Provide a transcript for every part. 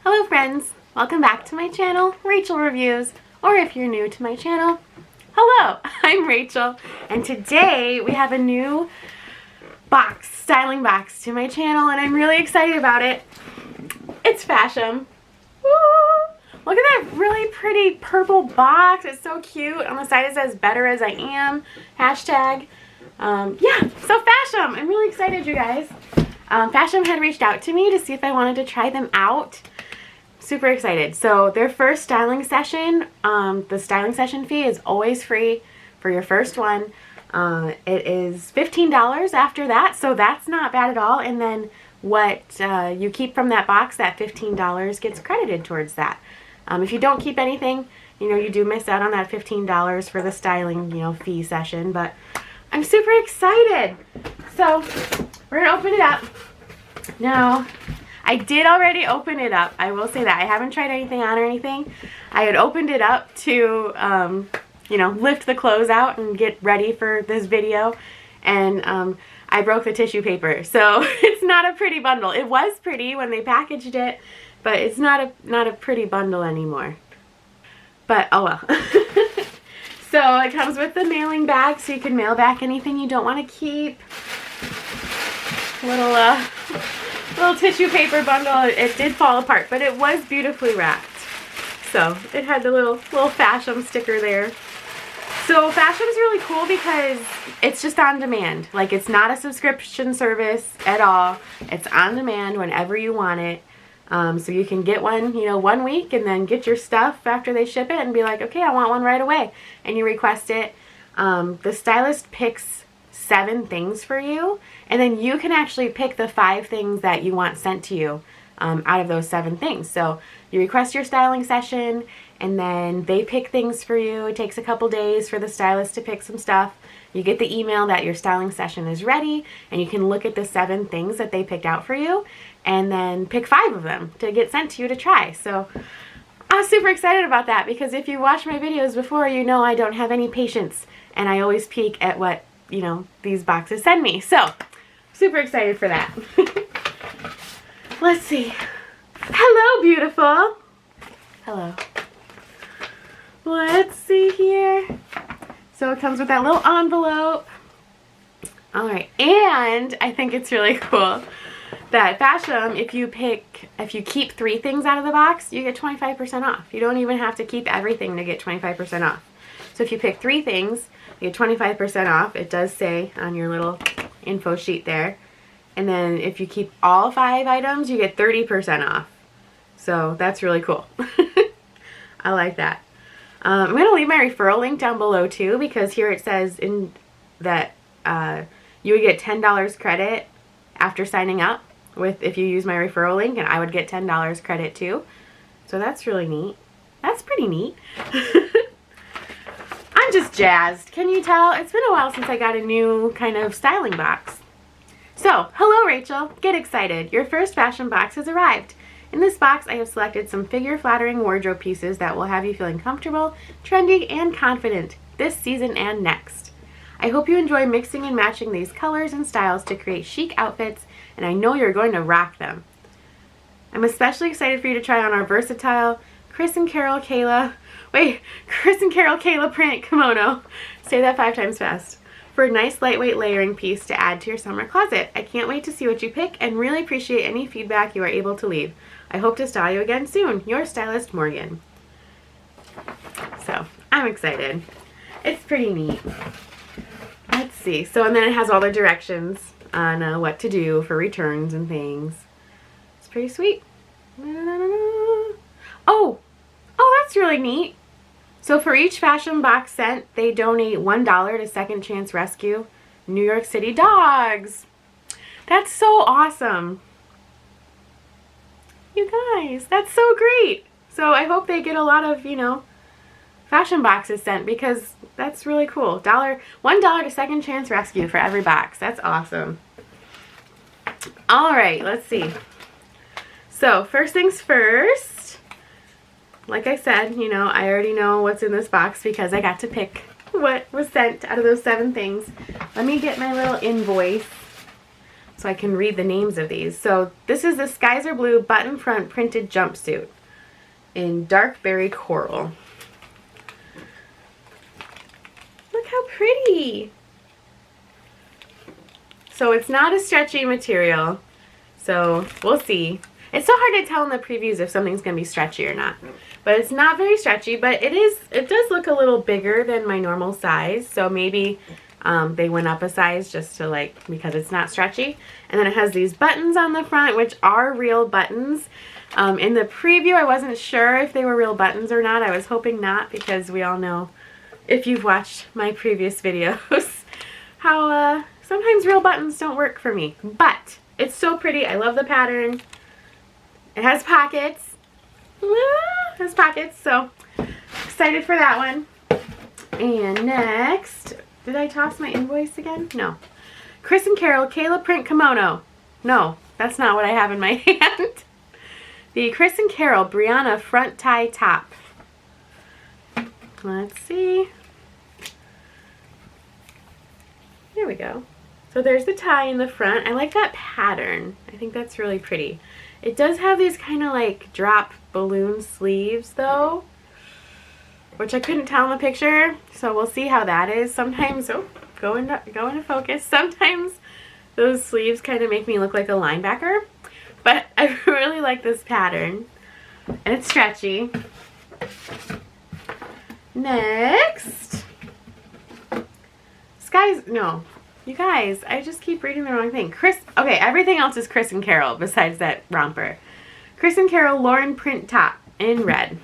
Hello friends, welcome back to my channel, Rachel Reviews, or if you're new to my channel, hello, I'm Rachel, and today we have a new styling box to my channel, and I'm really excited about it. It's FASHOM. Woo! Look at that really pretty purple box, it's so cute. On the side it says better as I am, hashtag. Yeah, so FASHOM, I'm really excited, you guys. FASHOM had reached out to me to see if I wanted to try them out. Super excited. So their first styling session, the styling session fee is always free for your first one. It is $15 after that, so that's not bad at all. And then what you keep from that box, that $15 gets credited towards that. If you don't keep anything, you do miss out on that $15 for the styling, fee session. But I'm super excited. So we're gonna open it up. Now, I did already open it up. I will say that. I haven't tried anything on or anything. I had opened it up to, lift the clothes out and get ready for this video. And I broke the tissue paper. So it's not a pretty bundle. It was pretty when they packaged it, but it's not a pretty bundle anymore. But oh well. So it comes with the mailing bag, so you can mail back anything you don't want to keep. Little tissue paper bundle. It did fall apart, but it was beautifully wrapped. So it had the little FASHOM sticker there. So FASHOM is really cool because it's just on demand. Like, it's not a subscription service at all. It's on demand whenever you want it. So you can get one, 1 week and then get your stuff after they ship it and be like, okay, I want one right away. And you request it. The stylist picks 7 things for you, and then you can actually pick the 5 things that you want sent to you out of those 7 things. So you request your styling session, and then they pick things for you. It takes a couple days for the stylist to pick some stuff. You get the email that your styling session is ready, and you can look at the 7 things that they picked out for you, and then pick 5 of them to get sent to you to try. So I was super excited about that, because if you watch my videos before, you know I don't have any patience, and I always peek at what these boxes send me. So super excited for that. Let's see. Hello, beautiful. Hello. Let's see here. So it comes with that little envelope. All right, and I think it's really cool that FASHOM, if you keep 3 things out of the box, you get 25% off. You don't even have to keep everything to get 25% off. So if you pick 3 things, you get 25% off. It does say on your little info sheet there. And then if you keep all 5 items, you get 30% off. So that's really cool. I like that. I'm going to leave my referral link down below too, because here it says that you would get $10 credit after signing up if you use my referral link, and I would get $10 credit too. So that's really neat. That's pretty neat. I'm just jazzed. Can you tell? It's been a while since I got a new kind of styling box. So, hello Rachel. Get excited. Your first FASHOM box has arrived. In this box, I have selected some figure-flattering wardrobe pieces that will have you feeling comfortable, trendy, and confident this season and next. I hope you enjoy mixing and matching these colors and styles to create chic outfits, and I know you're going to rock them. I'm especially excited for you to try on our versatile Chris and Carol Kayla print kimono. Say that 5 times fast. For a nice lightweight layering piece to add to your summer closet. I can't wait to see what you pick and really appreciate any feedback you are able to leave. I hope to style you again soon. Your stylist, Morgan. So, I'm excited. It's pretty neat. Let's see. So, and then it has all the directions on what to do for returns and things. It's pretty sweet. Oh, that's really neat. So for each FASHOM box sent, they donate $1 to Second Chance Rescue New York City Dogs. That's so awesome. You guys, that's so great. So I hope they get a lot of, FASHOM boxes sent, because that's really cool. $1 to Second Chance Rescue for every box. That's awesome. All right, let's see. So first things first. Like I said, I already know what's in this box because I got to pick what was sent out of those 7 things. Let me get my little invoice. so I can read the names of these. So this is the Skies Are Blue button front printed jumpsuit in dark berry coral. Look how pretty. So it's not a stretchy material, so we'll see. It's so hard to tell in the previews if something's going to be stretchy or not. But it's not very stretchy, but it does look a little bigger than my normal size, so maybe they went up a size just to because it's not stretchy. And then it has these buttons on the front, which are real buttons. In the preview, I wasn't sure if they were real buttons or not. I was hoping not, because we all know, if you've watched my previous videos, how sometimes real buttons don't work for me. But it's so pretty. I love the pattern. It has pockets. It has pockets, so excited for that one. And next, did I toss my invoice again? No. Chris and Carol Kayla print kimono. No, that's not what I have in my hand. The Chris and Carol Brianna front tie top. Let's see. Here we go. So there's the tie in the front. I like that pattern. I think that's really pretty. It does have these kind of like drop balloon sleeves though, which I couldn't tell in the picture, so we'll see how that is. Sometimes, go into focus. Sometimes those sleeves kind of make me look like a linebacker, but I really like this pattern, and it's stretchy. Next, you guys, I just keep reading the wrong thing. Okay, everything else is Chris and Carol besides that romper. Chris and Carol Lauren print top in red.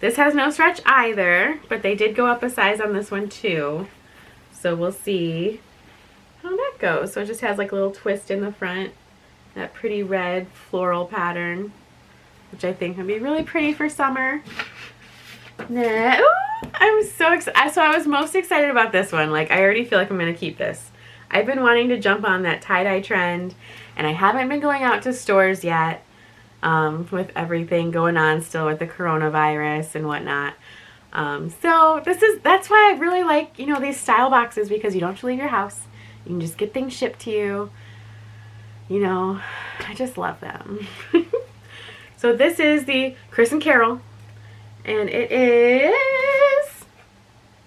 This has no stretch either, but they did go up a size on this one too. So we'll see how that goes. So it just has like a little twist in the front. That pretty red floral pattern, which I think would be really pretty for summer. I'm so excited. So I was most excited about this one. Like, I already feel like I'm going to keep this. I've been wanting to jump on that tie-dye trend, and I haven't been going out to stores yet with everything going on still with the coronavirus and whatnot. So that's why I really like, these style boxes, because you don't have to leave your house. You can just get things shipped to you. I just love them. So this is the Chris and Carol, and it is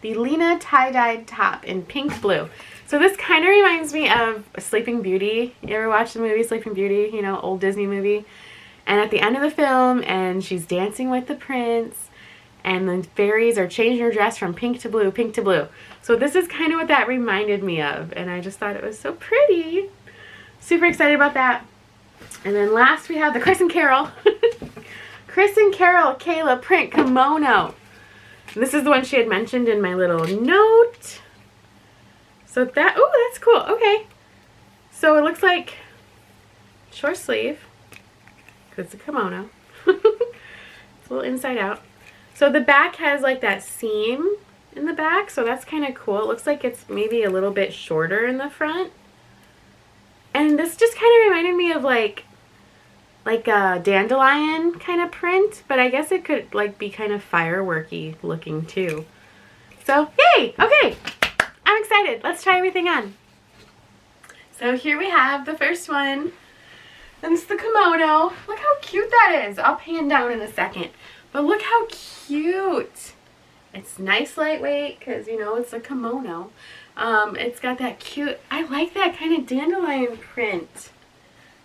the Lena tie-dyed top in pink blue. So this kind of reminds me of Sleeping Beauty. You ever watch the movie Sleeping Beauty? Old Disney movie. And at the end of the film, and she's dancing with the prince, and the fairies are changing her dress from pink to blue, pink to blue. So this is kind of what that reminded me of, and I just thought it was so pretty. Super excited about that. And then last we have the Chris and Carol. Chris and Carol Kayla print kimono. And this is the one she had mentioned in my little note. So that's cool. Okay. So it looks like short sleeve, because it's a kimono. It's a little inside out. So the back has like that seam in the back, so that's kind of cool. It looks like it's maybe a little bit shorter in the front. And this just kind of reminded me of like a dandelion kind of print, but I guess it could be kind of fireworky looking too. So yay! Okay, I'm excited. Let's try everything on. So here we have the first one. And it's the kimono. Look how cute that is. I'll pan down in a second, but look how cute. It's nice lightweight, because it's a kimono. It's got that cute, I like that kind of dandelion print.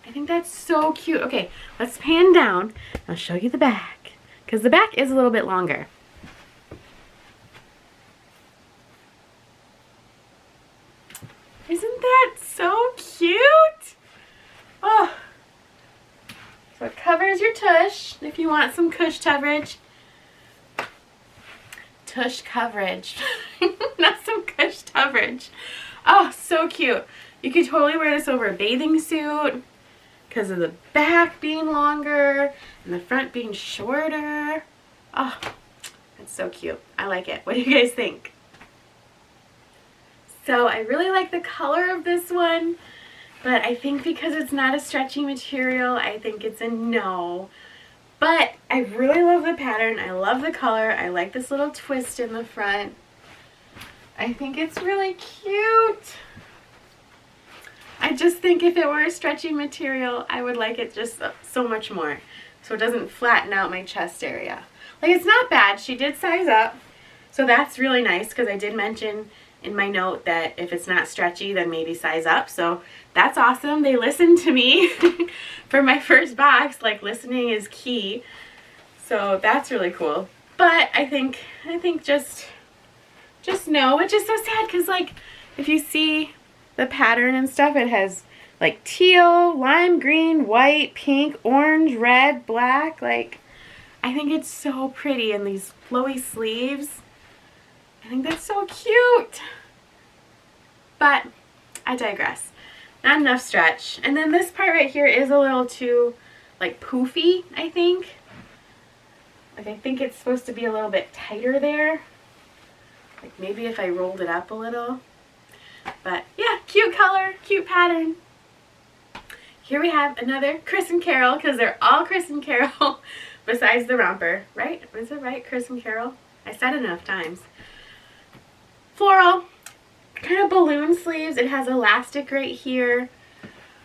I think that's so cute. Okay, let's pan down. I'll show you the back, because the back is a little bit longer. Isn't that so cute? Oh. So it covers your tush if you want some cush coverage. Tush coverage. Not some cush coverage. Oh, so cute. You could totally wear this over a bathing suit because of the back being longer and the front being shorter. Oh, that's so cute. I like it. What do you guys think? So I really like the color of this one, but I think because it's not a stretchy material, I think it's a no. But I really love the pattern. I love the color. I like this little twist in the front. I think it's really cute. just think if it were a stretchy material, I would like it just so much more. So it doesn't flatten out my chest area. Like, it's not bad. She did size up. So that's really nice because I did mention in my note that if it's not stretchy, then maybe size up. So that's awesome. They listened to me for my first box. Like, listening is key. So that's really cool. But I think just no, which is so sad because, like, if you see the pattern and stuff, it has like teal, lime green, white, pink, orange, red, black. Like, I think it's so pretty in these flowy sleeves. I think that's so cute. But I digress. Not enough stretch. And then this part right here is a little too, like, poofy, I think. Like, I think it's supposed to be a little bit tighter there. Like, maybe if I rolled it up a little. But yeah, cute color, cute pattern. Here we have another Chris and Carol, because they're all Chris and Carol besides the romper, right? Is it right, Chris and Carol? I said it enough times. Floral, kind of balloon sleeves. It has elastic right here.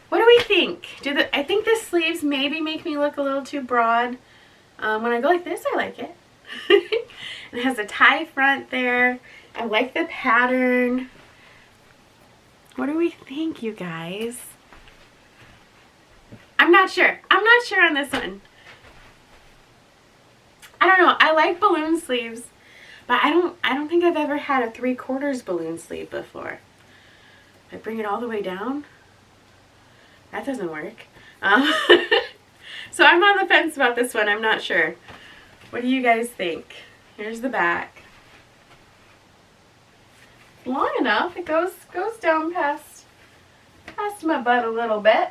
What do we think? I think the sleeves maybe make me look a little too broad. When I go like this, I like it. It has a tie front there. I like the pattern. What do we think, you guys? I'm not sure. I'm not sure on this one. I don't know. I like balloon sleeves, but I don't think I've ever had a 3/4 balloon sleeve before. I bring it all the way down. That doesn't work. So I'm on the fence about this one. I'm not sure. What do you guys think? Here's the back. Long enough. It goes down past my butt a little bit.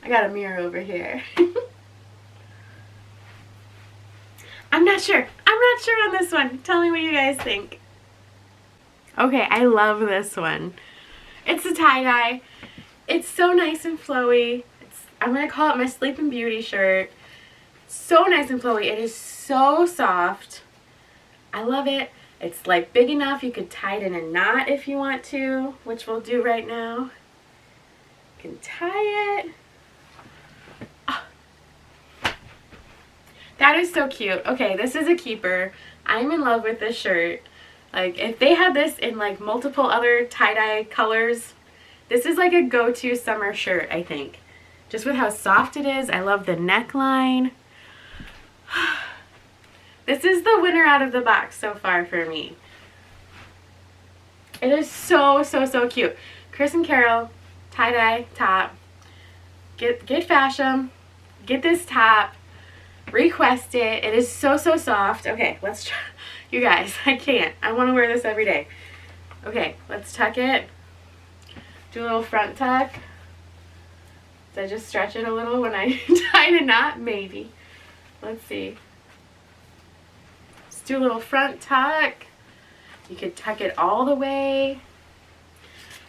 I got a mirror over here. I'm not sure. I'm not sure on this one. Tell me what you guys think. Okay, I love this one. It's a tie-dye. It's so nice and flowy. I'm going to call it my Sleeping Beauty shirt. So nice and flowy. It is so soft. I love it. It's like big enough you could tie it in a knot if you want to, which we'll do right now. You can tie it. Oh. That is so cute. Okay, this is a keeper. I'm in love with this shirt. Like, if they had this in like multiple other tie-dye colors, this is like a go-to summer shirt, I think. Just with how soft it is. I love the neckline. This is the winner out of the box so far for me. It is so, so, so cute. Chris and Carol, tie-dye top. Get FASHOM. Get this top. Request it. It is so, so soft. Okay, let's try. You guys, I can't. I want to wear this every day. Okay, let's tuck it. Do a little front tuck. Did I just stretch it a little when I tied a knot? Maybe. Let's see. Let's do a little front tuck. You could tuck it all the way.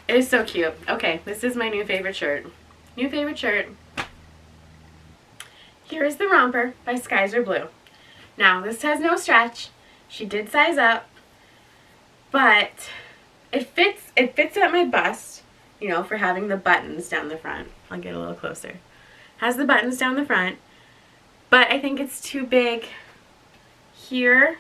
It is so cute. Okay, this is my new favorite shirt. New favorite shirt. Here is the romper by Skies Are Blue. Now, this has no stretch. She did size up, but it fits at my bust, you know, for having the buttons down the front. I'll get a little closer. Has the buttons down the front, but I think it's too big here.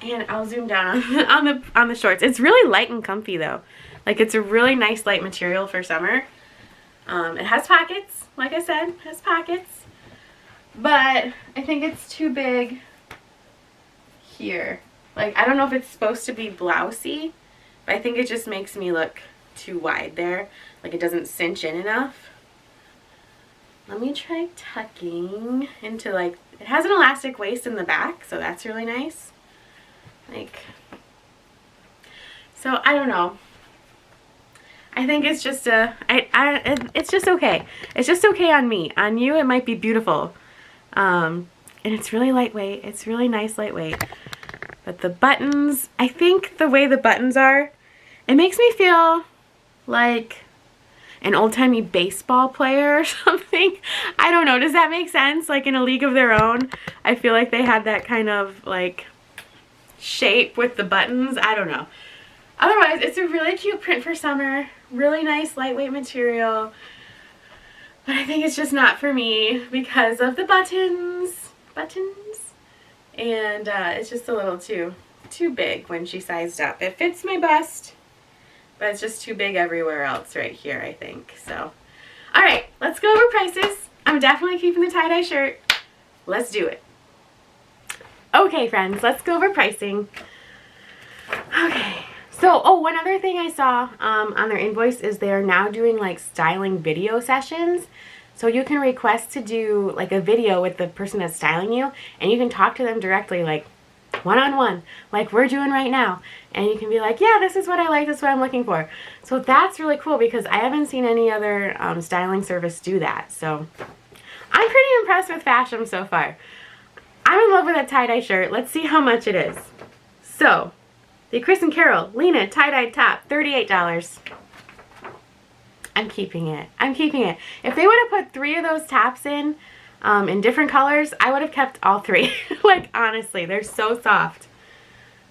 And I'll zoom down on the shorts. It's really light and comfy though. Like, it's a really nice light material for summer. It has pockets, like I said, it has pockets. But I think it's too big here. Like, I don't know if it's supposed to be blousey, but I think it just makes me look too wide there. Like, it doesn't cinch in enough. Let me try tucking into, like, it has an elastic waist in the back, so that's really nice. Like, so I don't know. I think it's just it's just okay. It's just okay on me. On you, it might be beautiful. And it's really lightweight. It's really nice lightweight. But the buttons, I think the way the buttons are, it makes me feel like an old-timey baseball player or something. I don't know. Does that make sense? Like in A League of Their Own, I feel like they had that kind of like shape with the buttons. I don't know. Otherwise, it's a really cute print for summer. Really nice lightweight material. But I think it's just not for me because of the buttons. And it's just a little too big when she sized up. It fits my bust, but it's just too big everywhere else right here, I think. So, all right, let's go over prices. I'm definitely keeping the tie-dye shirt. Let's do it. Okay, friends, let's go over pricing. Okay. So, oh, one other thing I saw on their invoice is they're now doing like styling video sessions. So you can request to do like a video with the person that's styling you, and you can talk to them directly, like one-on-one, like we're doing right now. And you can be like, yeah, this is what I like, this is what I'm looking for. So that's really cool because I haven't seen any other styling service do that. So I'm pretty impressed with FASHOM so far. I'm in love with that tie-dye shirt. Let's see how much it is. So, the Chris and Carol Lena tie-dyed top, $38. I'm keeping it. I'm keeping it. If they would have put 3 of those tops in different colors, I would have kept all 3. Like, honestly, they're so soft.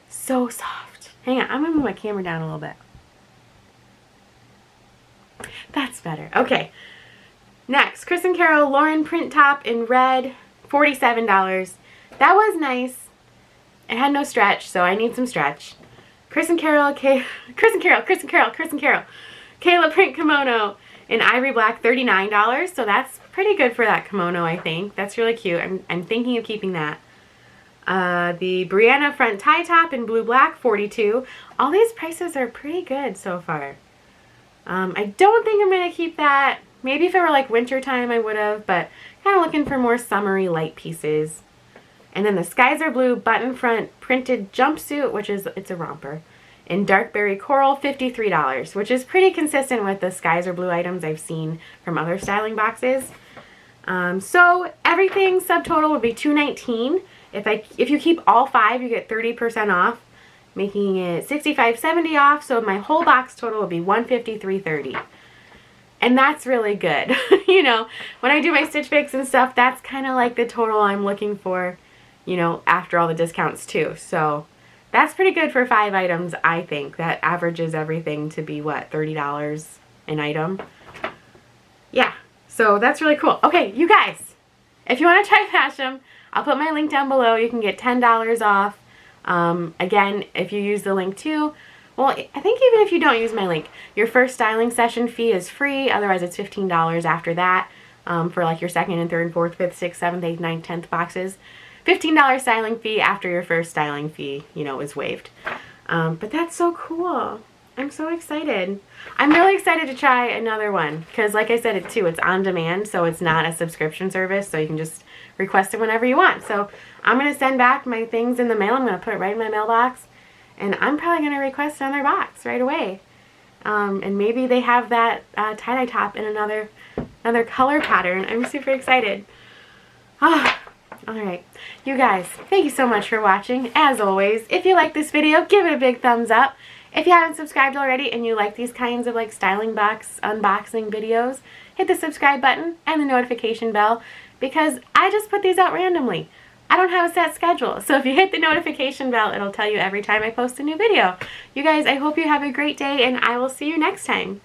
So soft. Hang on, I'm going to move my camera down a little bit. That's better. Okay. Next, Chris and Carol Lauren print top in red, $47. That was nice. It had no stretch, so I need some stretch. Chris and Carol Kayla print kimono in ivory black, $39. So that's pretty good for that kimono, I think. That's really cute. I'm thinking of keeping that. The Brianna front tie top in blue black, $42. All these prices are pretty good so far. I don't think I'm going to keep that. Maybe if it were like winter time I would have, but kind of looking for more summery light pieces. And then the Skies Are Blue button front printed jumpsuit, which is, it's a romper, in dark berry coral, $53, which is pretty consistent with the Skies Are Blue items I've seen from other styling boxes. So everything subtotal would be $219. If you keep all 5, you get 30% off, making it $65.70 off. So my whole box total would be $153.30. And that's really good. You know, when I do my Stitch Fix and stuff, that's kind of like the total I'm looking for, you know, after all the discounts too. So that's pretty good for 5 items, I think. That averages everything to be, what, $30 an item? Yeah, so that's really cool. Okay, you guys, if you want to try FASHOM, I'll put my link down below. You can get $10 off. Again, if you use the link too, well, I think even if you don't use my link, your first styling session fee is free. Otherwise, it's $15 after that for like your 2nd and 3rd, 4th, 5th, 6th, 7th, 8th, 9th, 10th boxes. $15 styling fee after your first styling fee, you know, is waived. But that's so cool. I'm so excited. I'm really excited to try another one because, like I said, it's on demand, so it's not a subscription service, so you can just request it whenever you want. So I'm going to send back my things in the mail. I'm going to put it right in my mailbox, and I'm probably going to request another box right away. And maybe they have that tie-dye top in another color pattern. I'm super excited. Ah. Alright, you guys, thank you so much for watching. As always, if you like this video, give it a big thumbs up. If you haven't subscribed already and you like these kinds of like styling box unboxing videos, hit the subscribe button and the notification bell because I just put these out randomly. I don't have a set schedule, so if you hit the notification bell, it'll tell you every time I post a new video. You guys, I hope you have a great day and I will see you next time.